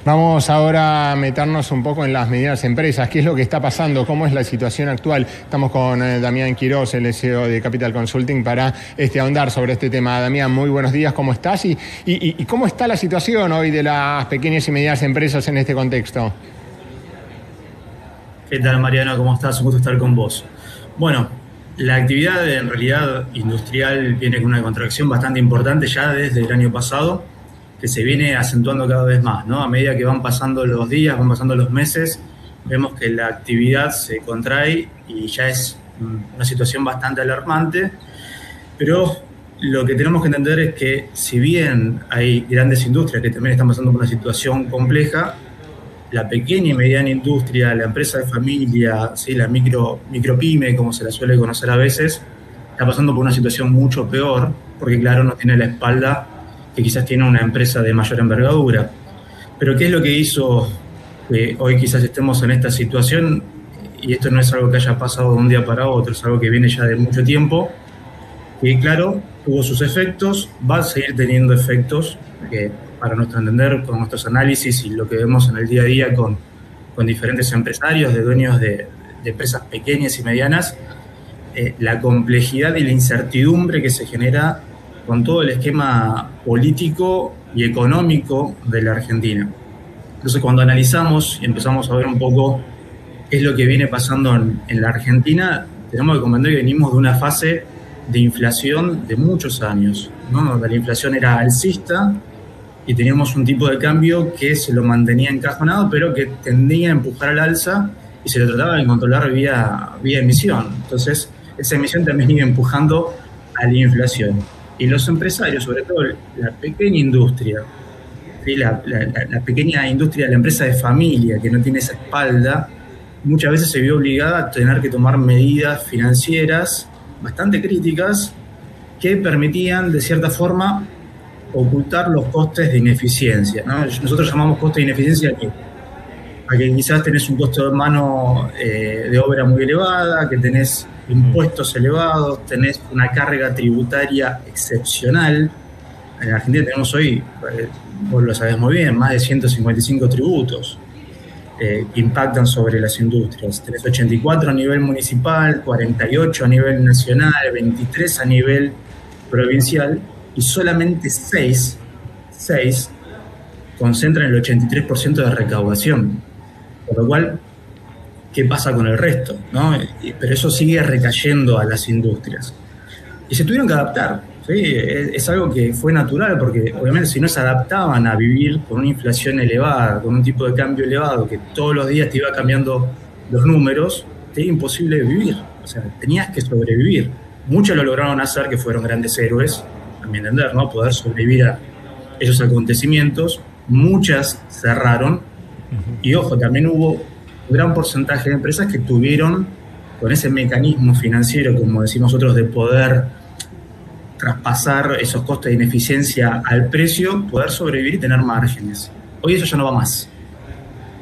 Vamos ahora a meternos un poco en las medianas empresas. ¿Qué es lo que está pasando? ¿Cómo es la situación actual? Estamos con Damián Quirós, el CEO de Capital Consulting, para ahondar sobre este tema. Damián, muy buenos días, ¿cómo estás? ¿Y cómo está la situación hoy de las pequeñas y medianas empresas en este contexto? ¿Qué tal, Mariano? ¿Cómo estás? Un gusto estar con vos. Bueno, la actividad en realidad industrial viene con una contracción bastante importante ya desde el año pasado, que se viene acentuando cada vez más, ¿no? A medida que van pasando los días, van pasando los meses, vemos que la actividad se contrae y ya es una situación bastante alarmante, pero lo que tenemos que entender es que si bien hay grandes industrias que también están pasando por una situación compleja, la pequeña y mediana industria, la empresa de familia, ¿sí? La micropyme, como se la suele conocer a veces, está pasando por una situación mucho peor, porque claro, no tiene la espalda que quizás tiene una empresa de mayor envergadura. Pero ¿qué es lo que hizo que hoy quizás estemos en esta situación? Y esto no es algo que haya pasado de un día para otro, es algo que viene ya de mucho tiempo, que claro, tuvo sus efectos, va a seguir teniendo efectos, que para nuestro entender, con nuestros análisis y lo que vemos en el día a día con diferentes empresarios, de dueños de empresas pequeñas y medianas, la complejidad y la incertidumbre que se genera con todo el esquema político y económico de la Argentina. Entonces, cuando analizamos y empezamos a ver un poco qué es lo que viene pasando en la Argentina, tenemos que comprender que venimos de una fase de inflación de muchos años, ¿no? Donde la inflación era alcista y teníamos un tipo de cambio que se lo mantenía encajonado, pero que tendía a empujar al alza y se lo trataba de controlar vía emisión. Entonces, esa emisión también iba empujando a la inflación. Y los empresarios, sobre todo la pequeña industria, ¿sí? La pequeña industria, la empresa de familia que no tiene esa espalda, muchas veces se vio obligada a tener que tomar medidas financieras bastante críticas que permitían, de cierta forma, ocultar los costes de ineficiencia, ¿no? Nosotros llamamos coste de ineficiencia a que quizás tenés un costo de mano de obra muy elevada, que tenés impuestos elevados, tenés una carga tributaria excepcional. En Argentina tenemos hoy, vos lo sabés muy bien, más de 155 tributos que impactan sobre las industrias. Tenés 84 a nivel municipal, 48 a nivel nacional, 23 a nivel provincial, y solamente 6 concentran el 83% de recaudación. Por lo cual, ¿qué pasa con el resto? ¿No? Pero eso sigue recayendo a las industrias. Y se tuvieron que adaptar, ¿sí? Es algo que fue natural, porque obviamente si no se adaptaban a vivir con una inflación elevada, con un tipo de cambio elevado, que todos los días te iba cambiando los números, te era imposible vivir. O sea, tenías que sobrevivir. Muchos lo lograron hacer, que fueron grandes héroes, a mi entender, ¿no? Poder sobrevivir a esos acontecimientos. Muchas cerraron. Y ojo, también hubo un gran porcentaje de empresas que tuvieron, con ese mecanismo financiero, como decimos nosotros, de poder traspasar esos costes de ineficiencia al precio, poder sobrevivir y tener márgenes. Hoy eso ya no va más.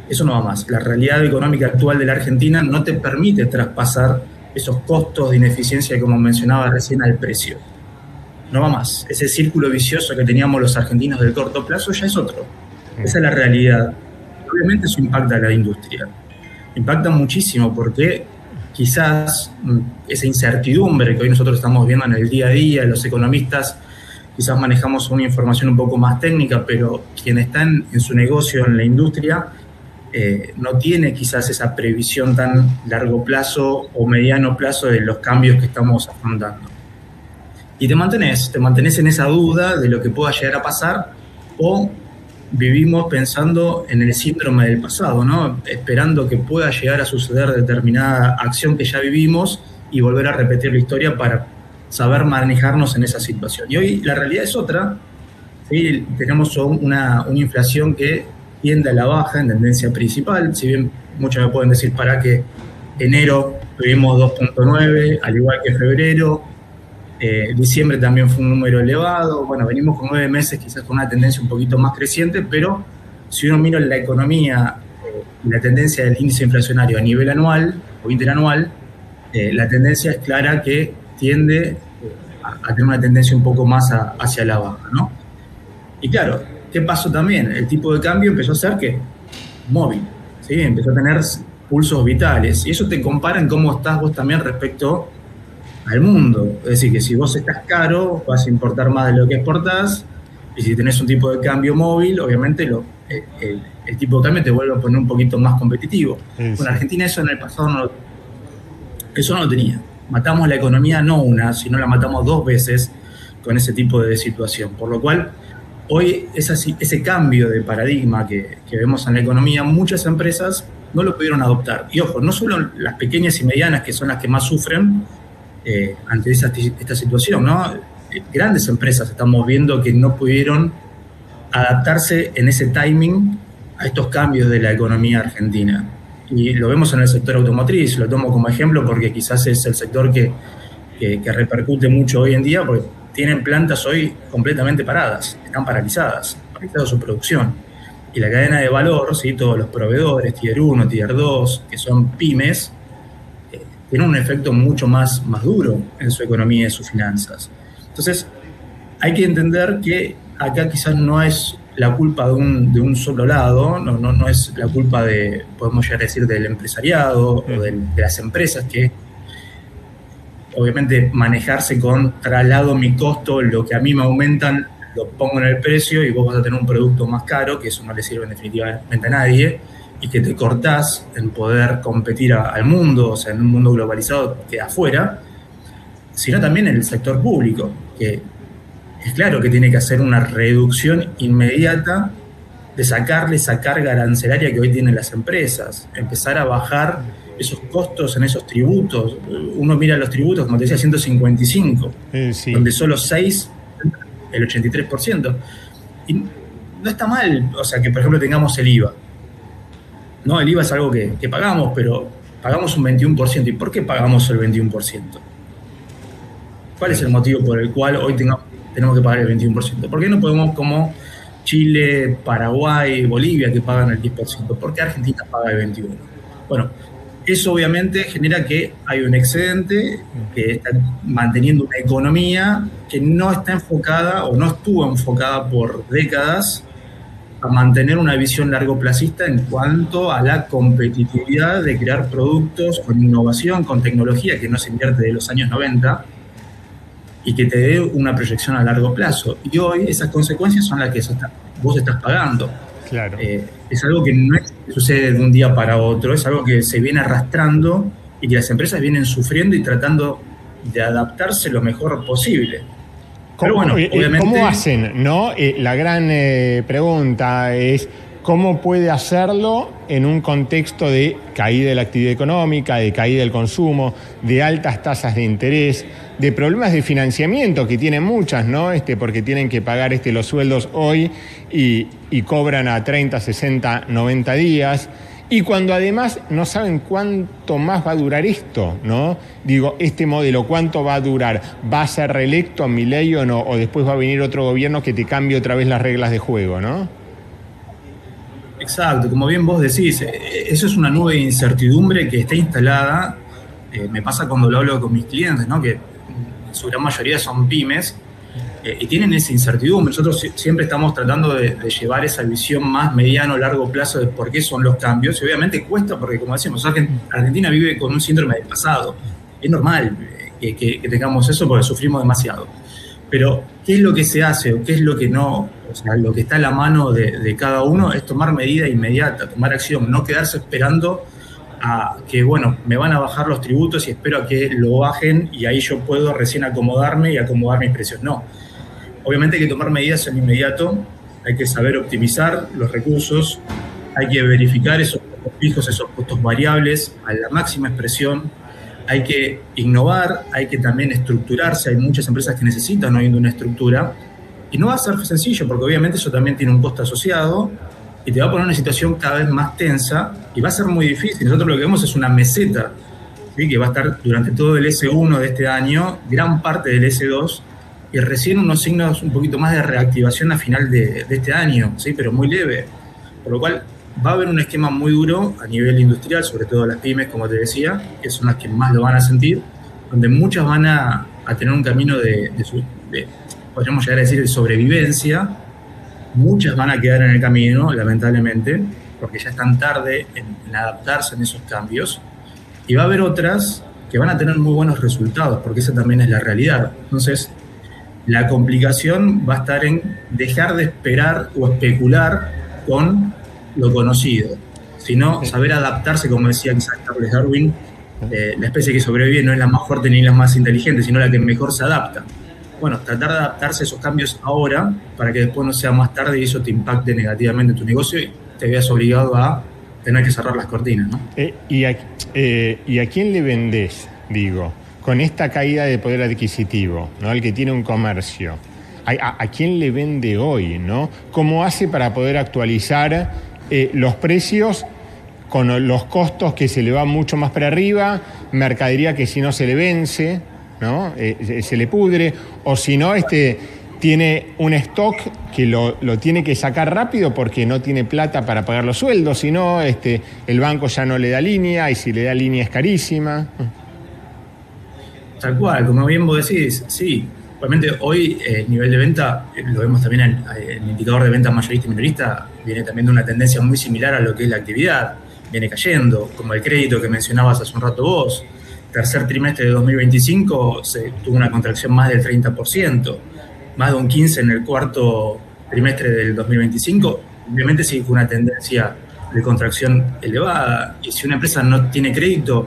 Eso no va más. La realidad económica actual de la Argentina no te permite traspasar esos costos de ineficiencia, como mencionaba recién, al precio. No va más. Ese círculo vicioso que teníamos los argentinos del corto plazo ya es otro. Esa es la realidad. Obviamente eso impacta a la industria. Impacta muchísimo porque quizás esa incertidumbre que hoy nosotros estamos viendo en el día a día, los economistas quizás manejamos una información un poco más técnica, pero quienes están en su negocio, en la industria, no tiene quizás esa previsión tan largo plazo o mediano plazo de los cambios que estamos afrontando. Y te mantenés en esa duda de lo que pueda llegar a pasar, o vivimos pensando en el síndrome del pasado, ¿no? Esperando que pueda llegar a suceder determinada acción que ya vivimos y volver a repetir la historia para saber manejarnos en esa situación. Y hoy la realidad es otra, ¿sí? Tenemos una inflación que tiende a la baja en tendencia principal, si bien muchos me pueden decir para que enero tuvimos 2.9, al igual que febrero. Diciembre también fue un número elevado. Bueno, venimos con 9 meses quizás con una tendencia un poquito más creciente, pero si uno mira la economía y la tendencia del índice inflacionario a nivel anual o interanual, la tendencia es clara que tiende a tener una tendencia un poco más hacia la baja, ¿no? Y claro, ¿Qué pasó también? El tipo de cambio empezó a ser que móvil, ¿sí? Empezó a tener pulsos vitales. Y eso te compara en cómo estás vos también respecto al mundo. Es decir, que si vos estás caro, vas a importar más de lo que exportás. Y si tenés un tipo de cambio móvil, obviamente el tipo de cambio te vuelve a poner un poquito más competitivo. Sí. Bueno, Argentina eso en el pasado eso no lo tenía. Matamos la economía no una, sino la matamos 2 veces con ese tipo de situación. Por lo cual, hoy ese cambio de paradigma que vemos en la economía, muchas empresas no lo pudieron adoptar. Y ojo, no solo las pequeñas y medianas, que son las que más sufren ante esta situación, ¿no? Grandes empresas estamos viendo que no pudieron adaptarse en ese timing a estos cambios de la economía argentina. Y lo vemos en el sector automotriz, lo tomo como ejemplo porque quizás es el sector que repercute mucho hoy en día, porque tienen plantas hoy completamente paradas, están paralizadas su producción. Y la cadena de valor, ¿sí? Todos los proveedores, Tier 1, Tier 2, que son pymes, tienen un efecto mucho más duro en su economía y en sus finanzas. Entonces, hay que entender que acá quizás no es la culpa de un solo lado, no es la culpa podemos llegar a decir, del empresariado o de las empresas que obviamente manejarse con traslado mi costo, lo que a mí me aumentan, lo pongo en el precio y vos vas a tener un producto más caro, que eso no le sirve definitivamente a nadie, y que te cortás en poder competir al mundo, o sea, en un mundo globalizado que afuera, sino también en el sector público, que es claro que tiene que hacer una reducción inmediata de sacarle esa carga arancelaria que hoy tienen las empresas, empezar a bajar esos costos en esos tributos. Uno mira los tributos, como te decía, 155, sí, donde solo 6, el 83%. Y no está mal, o sea, que por ejemplo tengamos el IVA. No, el IVA es algo que pagamos, pero pagamos un 21%. ¿Y por qué pagamos el 21%? ¿Cuál es el motivo por el cual hoy tenemos que pagar el 21%? ¿Por qué no podemos, como Chile, Paraguay, Bolivia, que pagan el 10%? ¿Por qué Argentina paga el 21%? Bueno, eso obviamente genera que hay un excedente, que está manteniendo una economía que no está enfocada o no estuvo enfocada por décadas a mantener una visión largoplacista en cuanto a la competitividad de crear productos con innovación, con tecnología que no se invierte de los años 90 y que te dé una proyección a largo plazo. Y hoy esas consecuencias son las que vos estás pagando. Claro. Es algo que no sucede de un día para otro, es algo que se viene arrastrando y que las empresas vienen sufriendo y tratando de adaptarse lo mejor posible. Pero bueno, obviamente, ¿cómo hacen? ¿No? La gran pregunta es ¿cómo puede hacerlo en un contexto de caída de la actividad económica, de caída del consumo, de altas tasas de interés, de problemas de financiamiento que tienen muchas, ¿no? Porque tienen que pagar los sueldos hoy y cobran a 30, 60, 90 días. Y cuando además no saben cuánto más va a durar esto, ¿no? Digo, este modelo, ¿cuánto va a durar? ¿Va a ser reelecto Milei o no? ¿O después va a venir otro gobierno que te cambie otra vez las reglas de juego, ¿no? Exacto, como bien vos decís, eso es una nube de incertidumbre que está instalada. Me pasa cuando lo hablo con mis clientes, ¿no? Que en su gran mayoría son pymes, y tienen esa incertidumbre. Nosotros siempre estamos tratando de llevar esa visión más mediano, largo plazo de por qué son los cambios. Y obviamente cuesta porque, como decimos, Argentina vive con un síndrome del pasado. Es normal que tengamos eso porque sufrimos demasiado. Pero, ¿qué es lo que se hace o qué es lo que no? O sea, lo que está a la mano de cada uno es tomar medida inmediata, tomar acción, no quedarse esperando a que, bueno, me van a bajar los tributos y espero a que lo bajen y ahí yo puedo recién acomodarme y acomodar mis precios. No. Obviamente hay que tomar medidas en inmediato, hay que saber optimizar los recursos, hay que verificar esos costos fijos, esos costos variables a la máxima expresión, hay que innovar, hay que también estructurarse, hay muchas empresas que necesitan hoy una estructura, y no va a ser sencillo porque obviamente eso también tiene un costo asociado y te va a poner en una situación cada vez más tensa y va a ser muy difícil. Nosotros lo que vemos es una meseta, ¿sí? Que va a estar durante todo el S1 de este año, gran parte del S2, y recién unos signos un poquito más de reactivación a final de este año, ¿sí? Pero muy leve. Por lo cual va a haber un esquema muy duro a nivel industrial, sobre todo las pymes, como te decía, que son las que más lo van a sentir, donde muchas van a tener un camino podríamos llegar a decir, de sobrevivencia, Muchas van a quedar en el camino, lamentablemente, porque ya están tarde en adaptarse en esos cambios. Y va a haber otras que van a tener muy buenos resultados, porque esa también es la realidad. Entonces, la complicación va a estar en dejar de esperar o especular con lo conocido, sino saber adaptarse, como decía quizás Charles Darwin, la especie que sobrevive no es la más fuerte ni la más inteligente, sino la que mejor se adapta. Bueno, tratar de adaptarse a esos cambios ahora para que después no sea más tarde y eso te impacte negativamente en tu negocio y te veas obligado a tener que cerrar las cortinas, ¿no? ¿Y a quién le vendés, digo, con esta caída de poder adquisitivo, ¿no? El que tiene un comercio? ¿A quién le vende hoy, ¿no? ¿Cómo hace para poder actualizar los precios con los costos que se le van mucho más para arriba, mercadería que si no se le vence, ¿no? Se le pudre, o si no, tiene un stock que lo tiene que sacar rápido porque no tiene plata para pagar los sueldos, si no, el banco ya no le da línea y si le da línea es carísima. Tal cual, como bien vos decís, sí. Realmente hoy el nivel de venta, lo vemos también en el indicador de venta mayorista y minorista, viene también de una tendencia muy similar a lo que es la actividad. Viene cayendo, como el crédito que mencionabas hace un rato vos. Tercer trimestre de 2025 se tuvo una contracción más del 30%, más de un 15% en el cuarto trimestre del 2025. Obviamente sigue con una tendencia de contracción elevada y si una empresa no tiene crédito,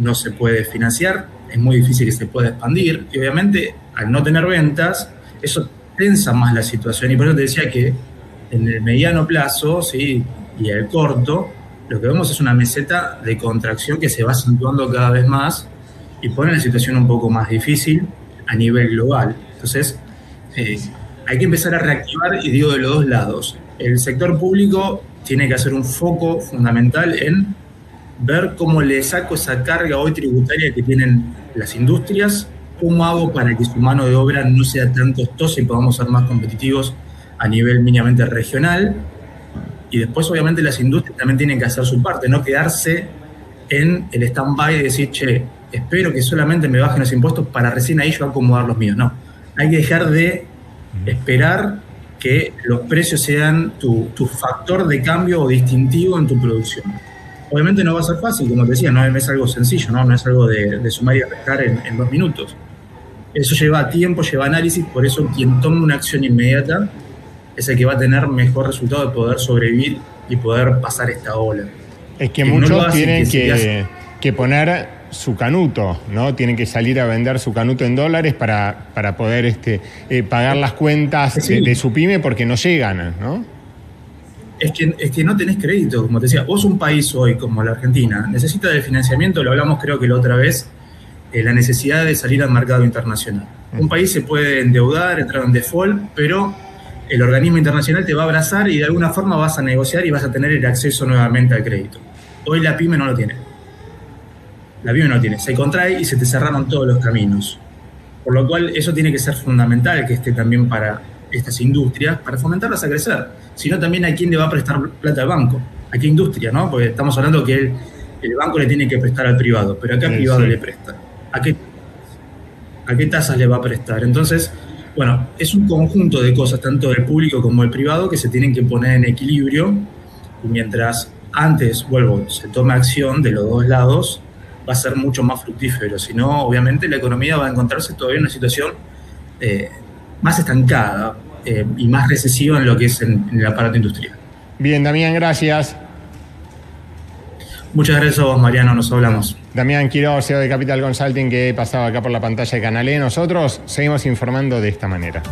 no se puede financiar, es muy difícil que se pueda expandir y obviamente al no tener ventas, eso tensa más la situación y por eso te decía que en el mediano plazo, ¿sí? Y el corto, lo que vemos es una meseta de contracción que se va acentuando cada vez más y pone la situación un poco más difícil a nivel global. Entonces, hay que empezar a reactivar, y digo de los dos lados. El sector público tiene que hacer un foco fundamental en ver cómo le saco esa carga hoy tributaria que tienen las industrias, cómo hago para que su mano de obra no sea tan costosa y podamos ser más competitivos a nivel mínimamente regional. Y después, obviamente, las industrias también tienen que hacer su parte, no quedarse en el stand-by y decir, che, espero que solamente me bajen los impuestos para recién ahí yo acomodar los míos. No, hay que dejar de esperar que los precios sean tu factor de cambio o distintivo en tu producción. Obviamente no va a ser fácil, como te decía, no es algo sencillo, no es algo de sumar y restar en 2 minutos. Eso lleva tiempo, lleva análisis, por eso quien toma una acción inmediata es el que va a tener mejor resultado de poder sobrevivir y poder pasar esta ola. Es que muchos tienen que poner su canuto, ¿no? Tienen que salir a vender su canuto en dólares para poder pagar las cuentas de su pyme porque no llegan, ¿no? Es que no tenés crédito, como te decía. Vos, un país hoy como la Argentina, necesita del financiamiento, lo hablamos creo que la otra vez, la necesidad de salir al mercado internacional. Un país se puede endeudar, entrar en default, pero el organismo internacional te va a abrazar y de alguna forma vas a negociar y vas a tener el acceso nuevamente al crédito. Hoy la pyme no lo tiene. La pyme no lo tiene. Se contrae y se te cerraron todos los caminos. Por lo cual eso tiene que ser fundamental que esté también para estas industrias, para fomentarlas a crecer. Si no, también a quién le va a prestar plata al banco. ¿A qué industria, no? Porque estamos hablando que el banco le tiene que prestar al privado, pero ¿a qué privado le presta? ¿A qué tasas le va a prestar? Entonces, bueno, es un conjunto de cosas, tanto del público como del privado, que se tienen que poner en equilibrio y mientras antes, se tome acción de los dos lados, va a ser mucho más fructífero. Si no, obviamente la economía va a encontrarse todavía en una situación más estancada y más recesiva en lo que es en el aparato industrial. Bien, Damián, gracias. Muchas gracias a vos, Mariano, nos hablamos. Damián Quiroz, CEO de Capital Consulting, que pasaba acá por la pantalla de Canal E. Nosotros seguimos informando de esta manera.